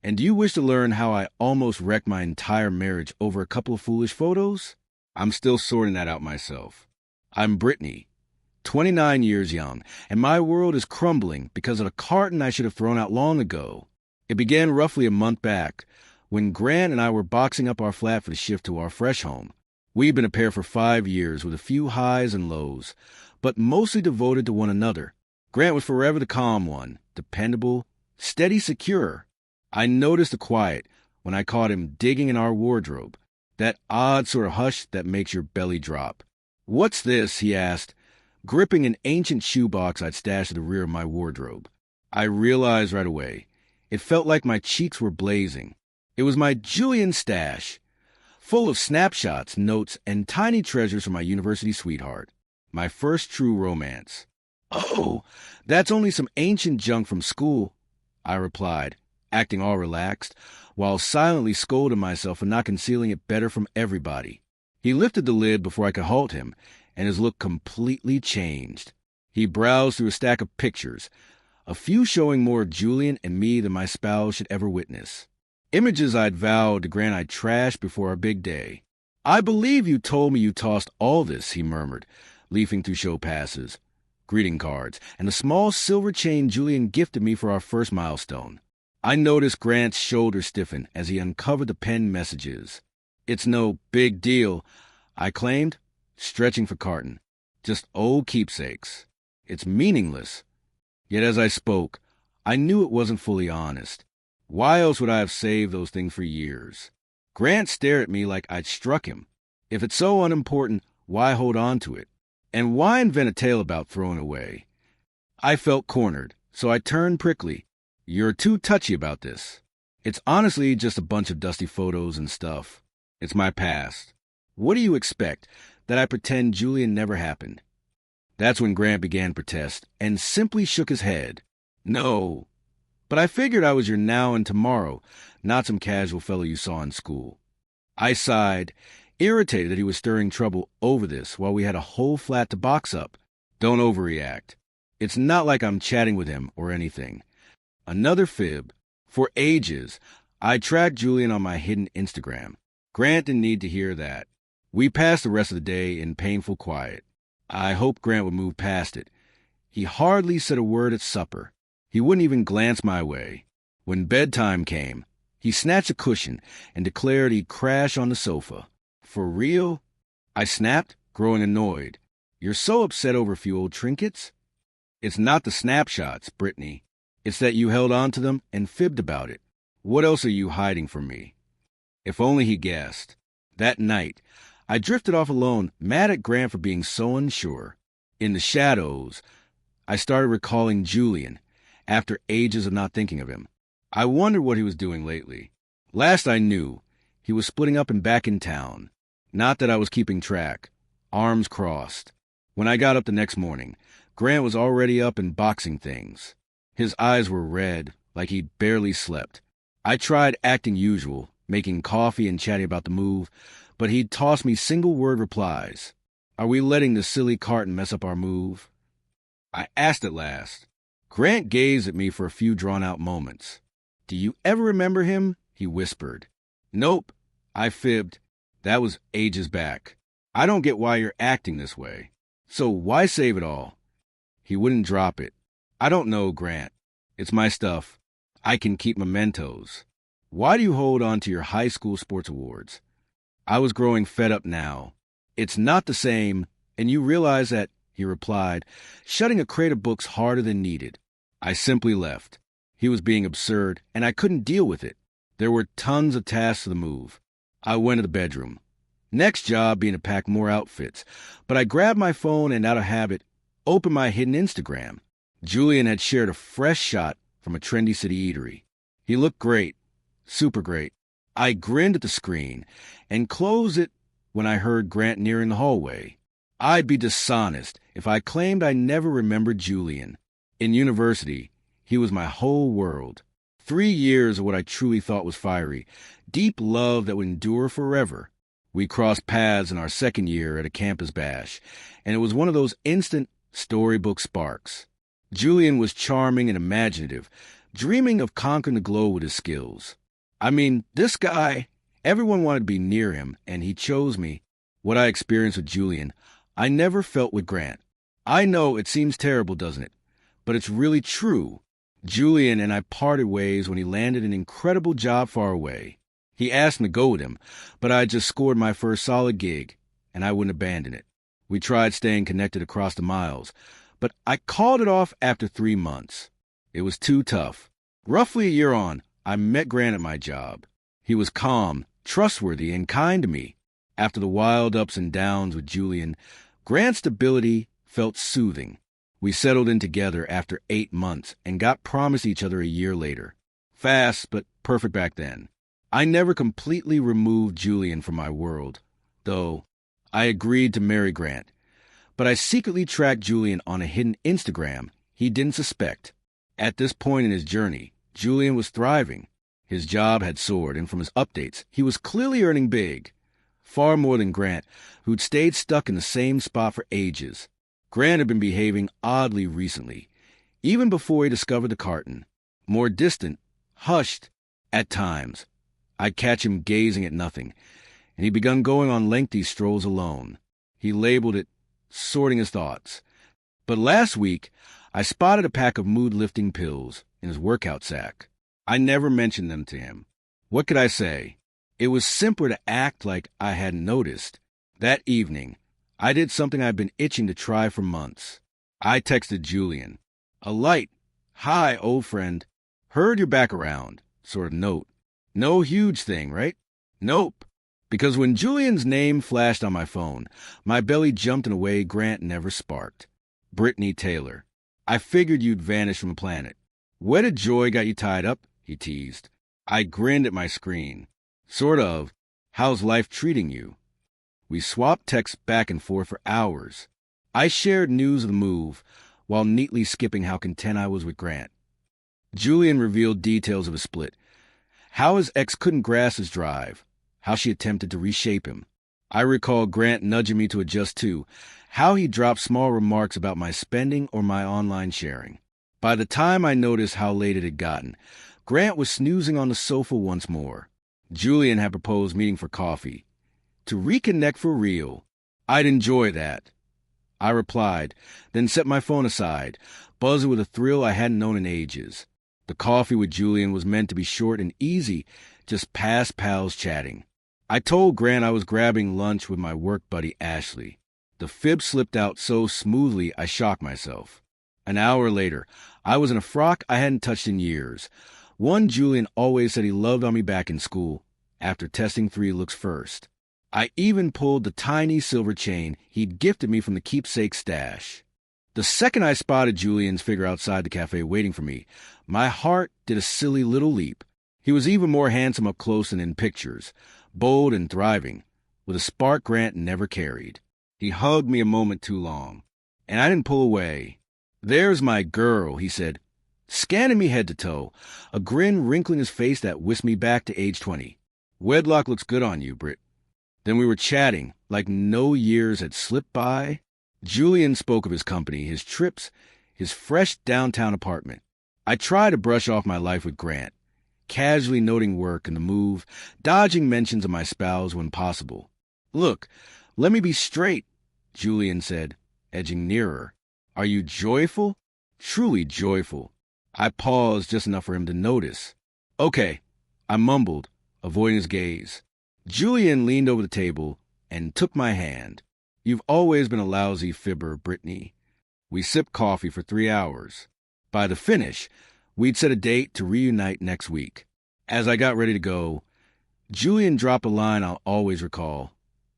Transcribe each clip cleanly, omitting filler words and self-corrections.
And do you wish to learn how I almost wrecked my entire marriage over a couple of foolish photos? I'm still sorting that out myself. I'm Britney, 29 years young, and my world is crumbling because of a carton I should have thrown out long ago. It began roughly a month back, when Grant and I were boxing up our flat for the shift to our fresh home. We'd been a pair for 5 years with a few highs and lows, but mostly devoted to one another. Grant was forever the calm one, dependable, steady, secure. I noticed the quiet when I caught him digging in our wardrobe, that odd sort of hush that makes your belly drop. "What's this?" he asked, gripping an ancient shoebox I'd stashed at the rear of my wardrobe. I realized right away. It felt like my cheeks were blazing. It was my Julian stash, full of snapshots, notes, and tiny treasures from my university sweetheart, my first true romance. "Oh, that's only some ancient junk from school," I replied, acting all relaxed, while silently scolding myself for not concealing it better from everybody. He lifted the lid before I could halt him, and his look completely changed. He browsed through a stack of pictures, a few showing more of Julian and me than my spouse should ever witness. Images I'd vowed to Grant I'd trash before our big day. "I believe you told me you tossed all this," he murmured, leafing through show passes, greeting cards, and the small silver chain Julian gifted me for our first milestone. I noticed Grant's shoulders stiffen as he uncovered the penned messages. "It's no big deal," I claimed, stretching for carton. "Just old keepsakes. It's meaningless." Yet as I spoke, I knew it wasn't fully honest. Why else would I have saved those things for years? Grant stared at me like I'd struck him. If it's so unimportant, why hold on to it? And why invent a tale about throwing away? I felt cornered, so I turned prickly. "You're too touchy about this. It's honestly just a bunch of dusty photos and stuff. It's my past. What do you expect, that I pretend Julian never happened?" That's when Grant began to protest and simply shook his head. "No, but I figured I was your now and tomorrow, not some casual fellow you saw in school." I sighed, irritated that he was stirring trouble over this while we had a whole flat to box up. "Don't overreact. It's not like I'm chatting with him or anything." Another fib. For ages, I tracked Julian on my hidden Instagram. Grant didn't need to hear that. We passed the rest of the day in painful quiet. I hoped Grant would move past it. He hardly said a word at supper. He wouldn't even glance my way. When bedtime came, he snatched a cushion and declared he'd crash on the sofa. "For real?" I snapped, growing annoyed. "You're so upset over a few old trinkets?" "It's not the snapshots, Britney. It's that you held on to them and fibbed about it. What else are you hiding from me?" If only he guessed. That night, I drifted off alone, mad at Grant for being so unsure. In the shadows, I started recalling Julian, after ages of not thinking of him. I wondered what he was doing lately. Last I knew, he was splitting up and back in town. Not that I was keeping track. Arms crossed. When I got up the next morning, Grant was already up and boxing things. His eyes were red, like he'd barely slept. I tried acting usual, making coffee and chatting about the move, but he'd toss me single-word replies. "Are we letting the silly carton mess up our move?" I asked at last. Grant gazed at me for a few drawn-out moments. "Do you ever remember him?" he whispered. "Nope," I fibbed. "That was ages back. I don't get why you're acting this way. So why save it all?" He wouldn't drop it. "I don't know, Grant. It's my stuff. I can keep mementos. Why do you hold on to your high school sports awards?" I was growing fed up now. "It's not the same, and you realize that," he replied, shutting a crate of books harder than needed. I simply left. He was being absurd, and I couldn't deal with it. There were tons of tasks to the move. I went to the bedroom. Next job being to pack more outfits, but I grabbed my phone and, out of habit, opened my hidden Instagram. Julian had shared a fresh shot from a trendy city eatery. He looked great, super great. I grinned at the screen and closed it when I heard Grant nearing the hallway. I'd be dishonest if I claimed I never remembered Julian. In university, he was my whole world. 3 years of what I truly thought was fiery, deep love that would endure forever. We crossed paths in our second year at a campus bash, and it was one of those instant storybook sparks. Julian was charming and imaginative, dreaming of conquering the globe with his skills. I mean, this guy, everyone wanted to be near him, and he chose me. What I experienced with Julian, I never felt with Grant. I know it seems terrible, doesn't it? But it's really true. Julian and I parted ways when he landed an incredible job far away. He asked me to go with him, but I had just scored my first solid gig, and I wouldn't abandon it. We tried staying connected across the miles, but I called it off after 3 months. It was too tough. Roughly a year on, I met Grant at my job. He was calm, trustworthy, and kind to me. After the wild ups and downs with Julian, Grant's stability felt soothing. We settled in together after 8 months and got promised each other a year later. Fast, but perfect back then. I never completely removed Julian from my world, though I agreed to marry Grant. But I secretly tracked Julian on a hidden Instagram he didn't suspect. At this point in his journey, Julian was thriving. His job had soared, and from his updates, he was clearly earning big. Far more than Grant, who'd stayed stuck in the same spot for ages. Grant had been behaving oddly recently, even before he discovered the carton. More distant, hushed, at times. I'd catch him gazing at nothing, and he'd begun going on lengthy strolls alone. He labeled it sorting his thoughts. But last week, I spotted a pack of mood-lifting pills in his workout sack. I never mentioned them to him. What could I say? It was simpler to act like I hadn't noticed. That evening, I did something I'd been itching to try for months. I texted Julian. A light, "Hi, old friend. Heard you're back around," sort of note. No huge thing, right? Nope. Because when Julian's name flashed on my phone, my belly jumped in a way Grant never sparked. Britney Taylor. I figured you'd vanish from the planet. Wedded joy got you tied up, he teased. I grinned at my screen. Sort of. How's life treating you? We swapped texts back and forth for hours. I shared news of the move, while neatly skipping how content I was with Grant. Julian revealed details of his split. How his ex couldn't grasp his drive. How she attempted to reshape him. I recall Grant nudging me to adjust too. How he dropped small remarks about my spending or my online sharing. By the time I noticed how late it had gotten, Grant was snoozing on the sofa once more. Julian had proposed meeting for coffee. To reconnect for real. I'd enjoy that. I replied, then set my phone aside, buzzing with a thrill I hadn't known in ages. The coffee with Julian was meant to be short and easy, just past pals chatting. I told Grant I was grabbing lunch with my work buddy Ashley. The fib slipped out so smoothly I shocked myself. An hour later, I was in a frock I hadn't touched in years. One Julian always said he loved on me back in school, after testing 3 looks first. I even pulled the tiny silver chain he'd gifted me from the keepsake stash. The second I spotted Julian's figure outside the cafe waiting for me, my heart did a silly little leap. He was even more handsome up close than in pictures, bold and thriving, with a spark Grant never carried. He hugged me a moment too long, and I didn't pull away. "There's my girl," he said, scanning me head to toe, a grin wrinkling his face that whisked me back to age 20. "Wedlock looks good on you, Brit." Then we were chatting, like no years had slipped by. Julian spoke of his company, his trips, his fresh downtown apartment. I tried to brush off my life with Grant, casually noting work and the move, dodging mentions of my spouse when possible. "Look, let me be straight," Julian said, edging nearer. "Are you joyful?" "Truly joyful." I paused just enough for him to notice. "Okay," I mumbled, avoiding his gaze. Julian leaned over the table and took my hand. "You've always been a lousy fibber, Britney." We sipped coffee for 3 hours. By the finish, we'd set a date to reunite next week. As I got ready to go, Julian dropped a line I'll always recall.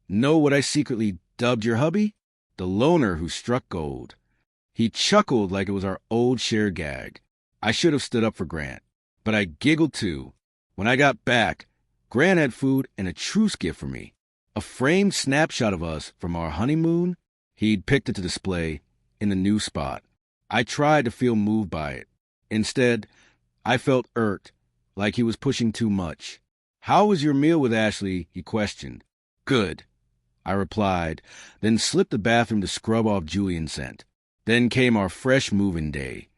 "Know what I secretly dubbed your hubby? The loner who struck gold." He chuckled like it was our old shared gag. I should have stood up for Grant, but I giggled too. When I got back, Grant had food and a truce gift for me. A framed snapshot of us from our honeymoon. He'd picked it to display in the new spot. I tried to feel moved by it. Instead, I felt irked, like he was pushing too much. "How was your meal with Ashley?" he questioned. "Good," I replied, then slipped the bathroom to scrub off Julian's scent. Then came our fresh move-in day.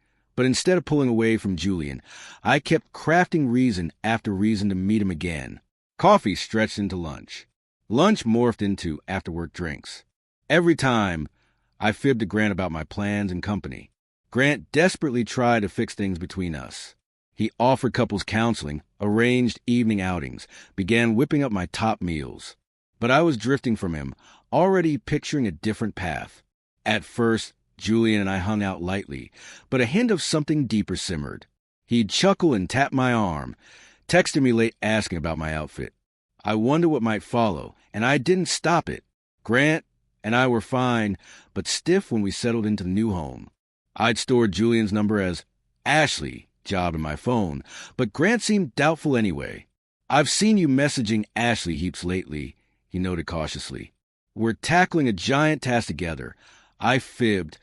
But instead of pulling away from Julian, I kept crafting reason after reason to meet him again. Coffee stretched into lunch. Lunch morphed into after-work drinks. Every time, I fibbed to Grant about my plans and company. Grant desperately tried to fix things between us. He offered couples counseling, arranged evening outings, began whipping up my top meals. But I was drifting from him, already picturing a different path. At first, Julian and I hung out lightly, but a hint of something deeper simmered. He'd chuckle and tap my arm, texting me late asking about my outfit. I wondered what might follow, and I didn't stop it. Grant and I were fine, but stiff when we settled into the new home. I'd stored Julian's number as Ashley job in my phone, but Grant seemed doubtful anyway. "I've seen you messaging Ashley heaps lately," he noted cautiously. "We're tackling a giant task together." I fibbed,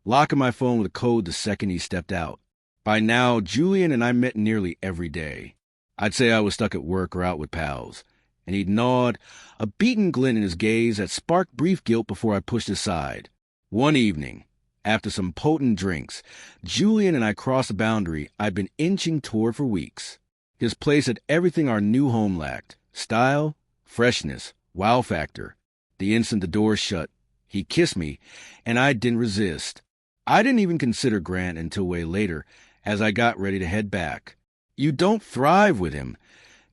locking my phone with a code the second he stepped out. By now, Julian and I met nearly every day. I'd say I was stuck at work or out with pals, and he'd nod, a beaten glint in his gaze that sparked brief guilt before I pushed aside. One evening, after some potent drinks, Julian and I crossed a boundary I'd been inching toward for weeks. His place had everything our new home lacked: style, freshness, wow factor. The instant the door shut, he kissed me, and I didn't resist. I didn't even consider Grant until way later, as I got ready to head back. "You don't thrive with him,"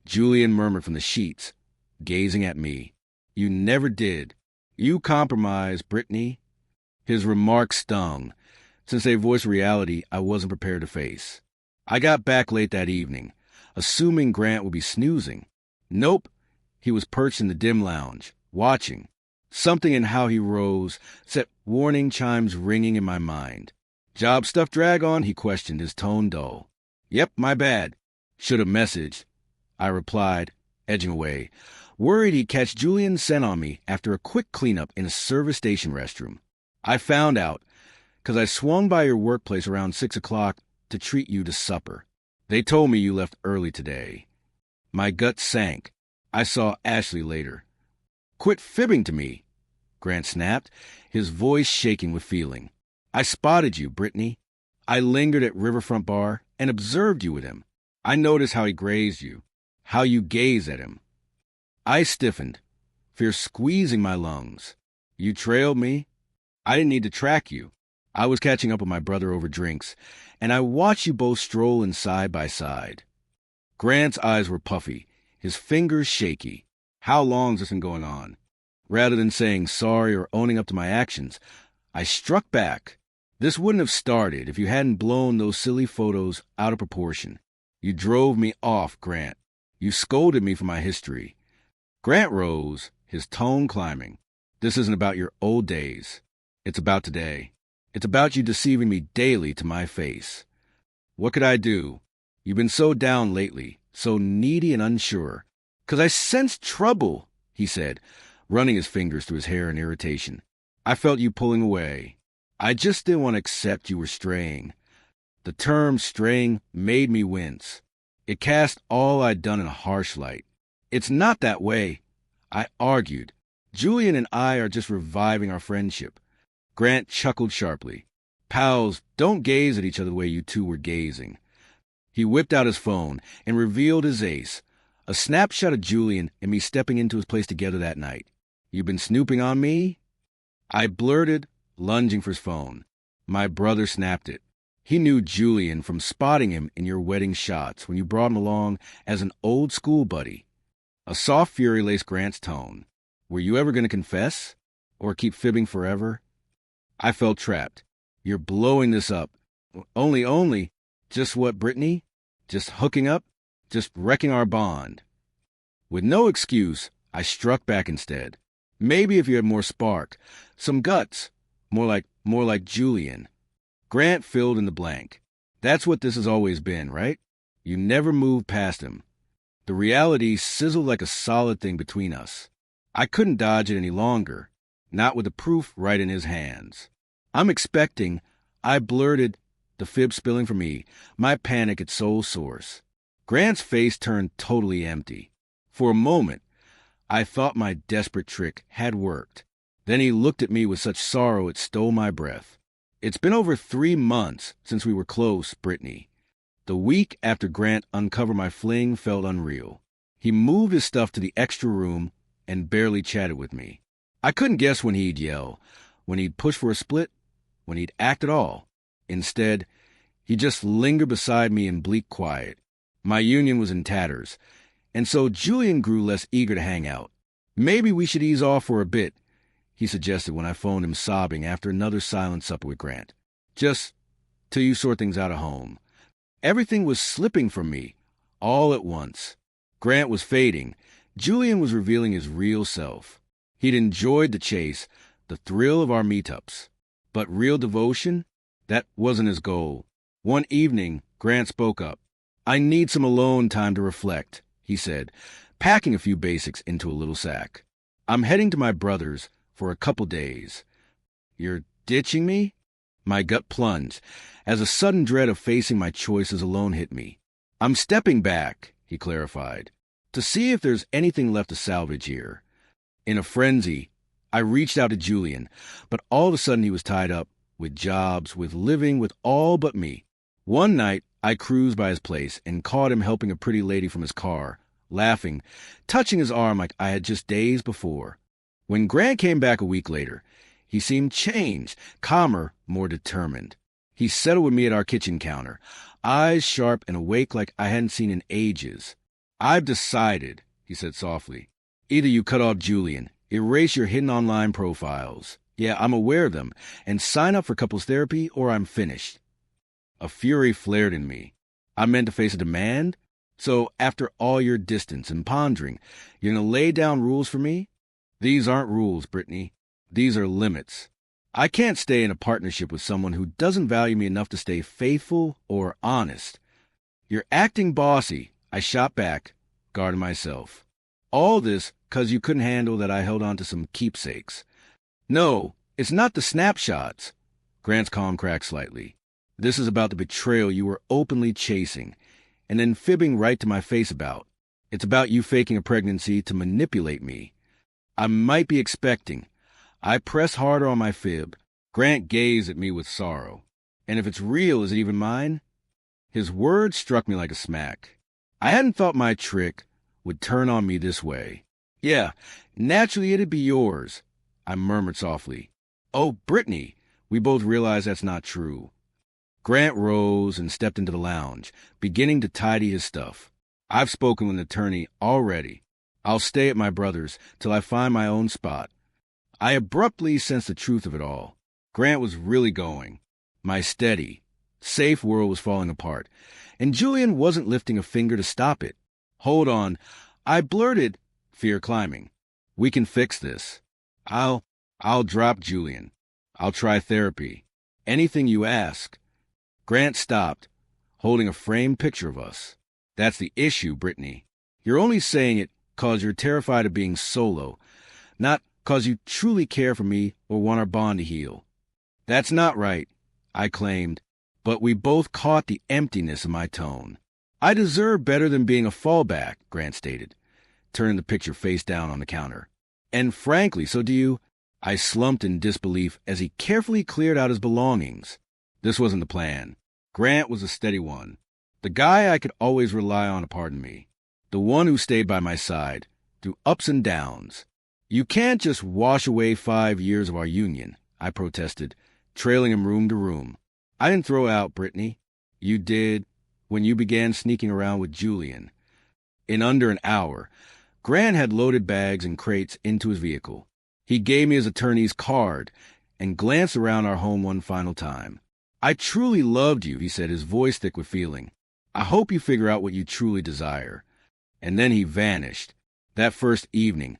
Julian murmured from the sheets, gazing at me. "You never did. You compromise, Britney." His remark stung, since they voiced reality I wasn't prepared to face. I got back late that evening, assuming Grant would be snoozing. Nope, he was perched in the dim lounge, watching. Something in how he rose set warning chimes ringing in my mind. "Job stuff drag on?" he questioned, his tone dull. "Yep, my bad. Should have messaged," I replied, edging away, worried he'd catch Julian's scent on me after a quick cleanup in a service station restroom. "I found out, 'cause I swung by your workplace around 6 o'clock to treat you to supper. They told me you left early today." My gut sank. I saw Ashley later. "Quit fibbing to me," Grant snapped, his voice shaking with feeling. "I spotted you, Britney. I lingered at Riverfront Bar and observed you with him. I noticed how he grazed you, how you gazed at him." I stiffened, fear squeezing my lungs. "You trailed me. I didn't need to track you. I was catching up with my brother over drinks, and I watched you both stroll in side by side." Grant's eyes were puffy, his fingers shaky. "How long's this been going on?" Rather than saying sorry or owning up to my actions, I struck back. "This wouldn't have started if you hadn't blown those silly photos out of proportion. You drove me off, Grant. You scolded me for my history." Grant rose, his tone climbing. "This isn't about your old days. It's about today. It's about you deceiving me daily to my face." "What could I do? You've been so down lately, so needy and unsure." "'Cause I sensed trouble," he said, running his fingers through his hair in irritation. "I felt you pulling away. I just didn't want to accept you were straying." The term straying made me wince. It cast all I'd done in a harsh light. "It's not that way," I argued. "Julian and I are just reviving our friendship." Grant chuckled sharply. "Pals, don't gaze at each other the way you two were gazing." He whipped out his phone and revealed his ace, a snapshot of Julian and me stepping into his place together that night. "You been snooping on me?" I blurted, lunging for his phone. My brother snapped it. He knew Julian from spotting him in your wedding shots when you brought him along as an old school buddy. A soft fury laced Grant's tone. "Were you ever going to confess? Or keep fibbing forever?" I felt trapped. "You're blowing this up." Only, just what, Britney? Just hooking up? Just wrecking our bond?" With no excuse, I struck back instead. "Maybe if you had more spark, some guts, more like Julian." Grant filled in the blank. "That's what this has always been, right? You never moved past him." The reality sizzled like a solid thing between us. I couldn't dodge it any longer, not with the proof right in his hands. I blurted, the fib spilling from me, my panic at sole source. Grant's face turned totally empty. For a moment, I thought my desperate trick had worked. Then he looked at me with such sorrow it stole my breath. It's been over 3 months since we were close, Britney. The week after Grant uncovered my fling felt unreal. He moved his stuff to the extra room and barely chatted with me. I couldn't guess when he'd yell, when he'd push for a split, when he'd act at all. Instead, he just lingered beside me in bleak quiet. My union was in tatters, and so Julian grew less eager to hang out. Maybe we should ease off for a bit, he suggested when I phoned him sobbing after another silent supper with Grant. Just till you sort things out at home. Everything was slipping from me, all at once. Grant was fading. Julian was revealing his real self. He'd enjoyed the chase, the thrill of our meetups. But real devotion? That wasn't his goal. One evening, Grant spoke up. "I need some alone time to reflect," he said, packing a few basics into a little sack. "I'm heading to my brother's for a couple days." "You're ditching me?" My gut plunged, as a sudden dread of facing my choices alone hit me. "I'm stepping back," he clarified, "to see if there's anything left to salvage here." In a frenzy, I reached out to Julian, but all of a sudden he was tied up, with jobs, with living, with all but me. One night, I cruised by his place and caught him helping a pretty lady from his car, laughing, touching his arm like I had just days before. When Grant came back a week later, he seemed changed, calmer, more determined. He settled with me at our kitchen counter, eyes sharp and awake like I hadn't seen in ages. "I've decided," he said softly. "Either you cut off Julian, erase your hidden online profiles. Yeah, I'm aware of them, and sign up for couples therapy, or I'm finished." A fury flared in me. I meant to face a demand? So, after all your distance and pondering, you're going to lay down rules for me? These aren't rules, Britney. These are limits. I can't stay in a partnership with someone who doesn't value me enough to stay faithful or honest. "You're acting bossy," I shot back, guarding myself. "All this 'cause you couldn't handle that I held on to some keepsakes." "No, it's not the snapshots." Grant's calm cracked slightly. "This is about the betrayal you were openly chasing, and then fibbing right to my face about. It's about you faking a pregnancy to manipulate me. I might be expecting." I pressed harder on my fib. Grant gazed at me with sorrow. "And if it's real, is it even mine?" His words struck me like a smack. I hadn't thought my trick would turn on me this way. "Yeah, naturally it'd be yours," I murmured softly. "Oh, Britney." We both realized that's not true. Grant rose and stepped into the lounge, beginning to tidy his stuff. "I've spoken with an attorney already. I'll stay at my brother's till I find my own spot." I abruptly sensed the truth of it all. Grant was really going. My steady, safe world was falling apart, and Julian wasn't lifting a finger to stop it. "Hold on," I blurted, fear climbing. "We can fix this. I'll drop Julian. I'll try therapy. Anything you ask." Grant stopped, holding a framed picture of us. "That's the issue, Britney. You're only saying it 'cause you're terrified of being solo, not 'cause you truly care for me or want our bond to heal." "That's not right," I claimed, but we both caught the emptiness of my tone. "I deserve better than being a fallback," Grant stated, turning the picture face down on the counter. "And frankly, so do you." I slumped in disbelief as he carefully cleared out his belongings. This wasn't the plan. Grant was a steady one. The guy I could always rely on to pardon me. The one who stayed by my side, through ups and downs. "You can't just wash away 5 years of our union," I protested, trailing him room to room. "I didn't throw out Britney. You did, when you began sneaking around with Julian." In under an hour, Grant had loaded bags and crates into his vehicle. He gave me his attorney's card and glanced around our home one final time. "I truly loved you," he said, his voice thick with feeling. "I hope you figure out what you truly desire." And then he vanished. That first evening,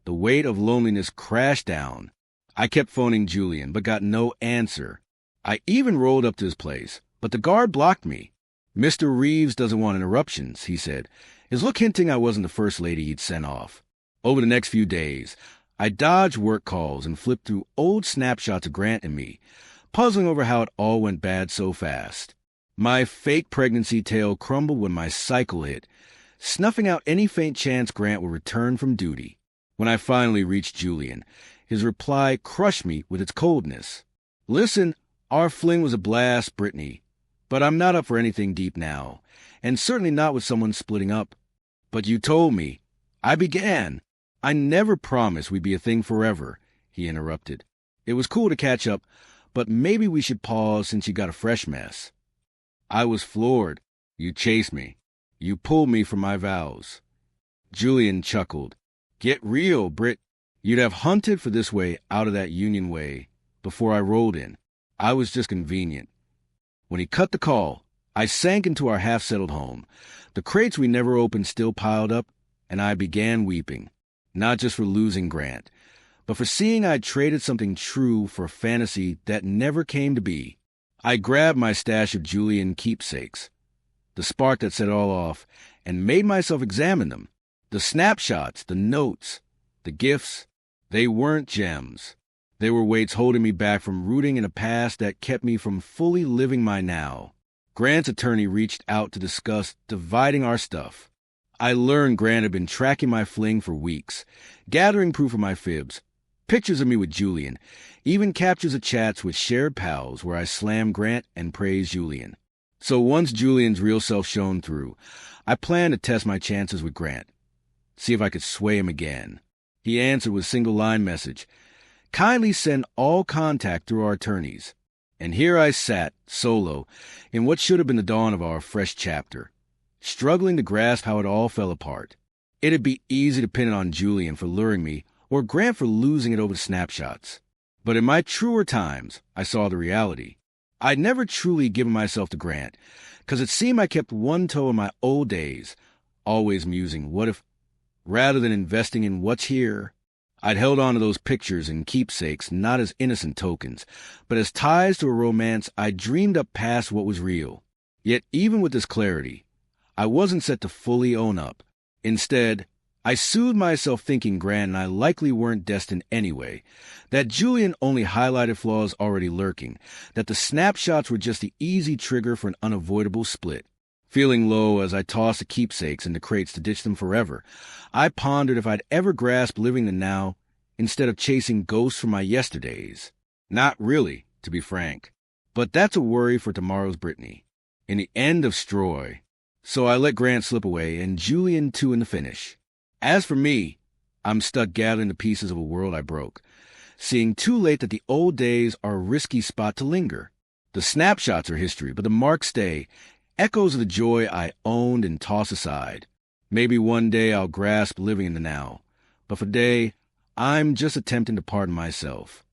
the weight of loneliness crashed down. I kept phoning Julian, but got no answer. I even rolled up to his place, but the guard blocked me. "Mr. Reeves doesn't want interruptions," he said, his look hinting I wasn't the first lady he'd sent off. Over the next few days, I dodged work calls and flipped through old snapshots of Grant and me, puzzling over how it all went bad so fast. My fake pregnancy tale crumbled when my cycle hit, snuffing out any faint chance Grant would return from duty. When I finally reached Julian, his reply crushed me with its coldness. "Listen, Our fling was a blast, Britney, but I'm not up for anything deep now, and certainly not with someone splitting up. But you told me. I began. I never promised we'd be a thing forever, he interrupted. It was cool to catch up, but maybe we should pause since you got a fresh mess. I was floored. You chased me. You pulled me from my vows. Julian chuckled. Get real, Brit. You'd have hunted for this way out of that Union way before I rolled in. I was just convenient. When he cut the call, I sank into our half-settled home. The crates we never opened still piled up, and I began weeping, not just for losing Grant, but for seeing I'd traded something true for a fantasy that never came to be. I grabbed my stash of Julian keepsakes, the spark that set it all off, and made myself examine them. The snapshots, the notes, the gifts, they weren't gems. They were weights holding me back from rooting in a past that kept me from fully living my now. Grant's attorney reached out to discuss dividing our stuff. I learned Grant had been tracking my fling for weeks, gathering proof of my fibs, pictures of me with Julian, even captures of chats with shared pals where I slammed Grant and praised Julian. So once Julian's real self shone through, I planned to test my chances with Grant, see if I could sway him again. He answered with a single-line message. Kindly send all contact through our attorneys. And here I sat, solo, in what should have been the dawn of our fresh chapter, struggling to grasp how it all fell apart. It'd be easy to pin it on Julian for luring me, or Grant for losing it over the snapshots. But in my truer times, I saw the reality. I'd never truly given myself to Grant, 'cause it seemed I kept one toe in my old days, always musing, what if, rather than investing in what's here. I'd held on to those pictures and keepsakes not as innocent tokens, but as ties to a romance I dreamed up past what was real. Yet even with this clarity, I wasn't set to fully own up. Instead, I soothed myself thinking Grant and I likely weren't destined anyway, that Julian only highlighted flaws already lurking, that the snapshots were just the easy trigger for an unavoidable split. Feeling low as I tossed the keepsakes into crates to ditch them forever, I pondered if I'd ever grasp living the now instead of chasing ghosts from my yesterdays. Not really, to be frank. But that's a worry for tomorrow's Britney. In the end of Stroy. So I let Grant slip away, and Julian too in the finish. As for me, I'm stuck gathering the pieces of a world I broke, seeing too late that the old days are a risky spot to linger. The snapshots are history, but the marks stay, echoes of the joy I owned and tossed aside. Maybe one day I'll grasp living in the now, but for today, I'm just attempting to pardon myself.